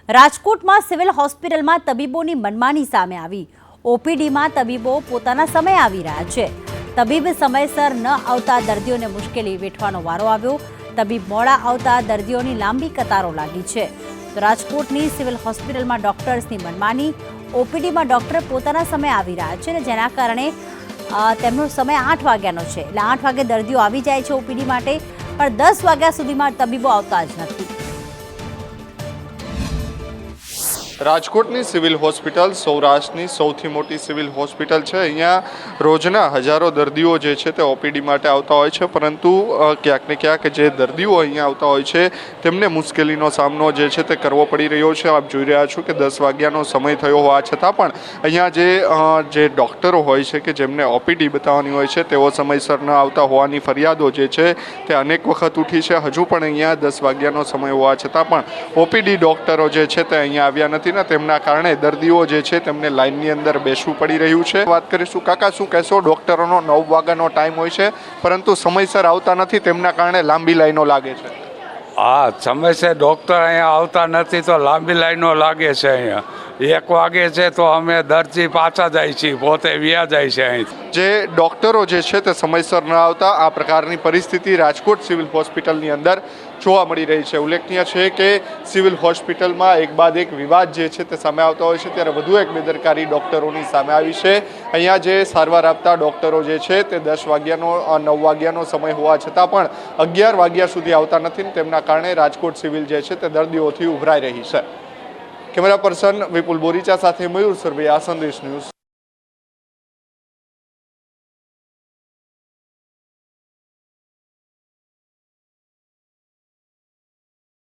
રાજકોટમાં સિવિલ હોસ્પિટલમાં તબીબોની મનમાની સામે આવી। ઓપીડીમાં તબીબો પોતાના સમયે આવી રહ્યા છે। તબીબ સમયસર ન આવતા દર્દીઓને મુશ્કેલી વેઠવાનો વારો આવ્યો। તબીબ મોડા આવતા દર્દીઓની લાંબી કતારો લાગી છે। તો રાજકોટની સિવિલ હોસ્પિટલમાં ડોક્ટર્સની મનમાની। ઓપીડીમાં ડોક્ટર પોતાના સમયે આવી રહ્યા છે અને જેના કારણે તેમનો સમય 8 વાગ્યાનો છે, એટલે 8 વાગે દર્દીઓ આવી જાય છે ઓપીડી માટે, પણ 10 વાગ્યા સુધીમાં તબીબો આવતા જ નથી। રાજકોટની સિવિલ હોસ્પિટલ સૌરાષ્ટ્રની સૌથી મોટી સિવિલ હોસ્પિટલ છે। અહીંયા રોજના હજારો દર્દીઓ જે છે તે ઓપીડી માટે આવતા હોય છે, પરંતુ ક્યાંક ને ક્યાંક જે દર્દીઓ અહીંયા આવતા હોય છે તેમને મુશ્કેલીનો સામનો જે છે તે કરવો પડી રહ્યો છે। આપ જોઈ રહ્યા છો કે 10 વાગ્યાનો સમય થયો હોવા છતાં પણ અહીંયા જે ડૉક્ટરો હોય છે કે જેમને ઓપીડી બતાવવાની હોય છે તેઓ સમયસર ન આવતા હોવાની ફરિયાદો જે છે તે અનેક વખત ઉઠી છે। હજુ પણ અહીંયા 10 વાગ્યાનો સમય હોવા છતાં પણ ઓપીડી ડૉક્ટરો જે છે તે અહીંયા આવ્યા નથી। તેમના કારણે દર્દીઓ જે છે તેમને લાઇનની અંદર બેસવું પડી રહ્યું છે। વાત કરીશું, કાકા શું કહેશો? ડૉક્ટરોનો 9 વાગ્યાનો ટાઈમ હોય છે, પરંતુ સમયસર આવતા નથી, તેમના કારણે લાંબી લાઈનો લાગે છે। હા, સમયસર ડૉક્ટર અહીંયા આવતા નથી તો લાંબી લાઈનો લાગે છે। અહીંયા 1 વાગે છે તો અમે દર્દી પાછા જાય છીએ, પોતે વ્યા જાય છે। અહીં જે ડૉક્ટરો જે છે તે સમયસર ન આવતા આ પ્રકારની પરિસ્થિતિ રાજકોટ સિવિલ હોસ્પિટલની અંદર જોવા મળી રહી છે। ઉલ્લેખનીય છે કે સિવિલ હોસ્પિટલમાં એક બાદ એક વિવાદ જે છે તે સામે આવતા હોય છે, ત્યારે વધુ એક બેદરકારી ડૉક્ટરોની સામે આવી છે। અહીંયા જે સારવાર આપતા ડૉક્ટરો જે છે તે 10 વાગ્યાનો 9 વાગ્યાનો સમય હોવા છતાં પણ 11 વાગ્યા સુધી આવતા નથી, તેમના કારણે રાજકોટ સિવિલ જે છે તે દર્દીઓથી ઉભરાઈ રહી છે। કેમેરા પર્સન વિપુલ બોરીચા સાથે મયુર સરવૈયા, સંદેશ ન્યૂઝ।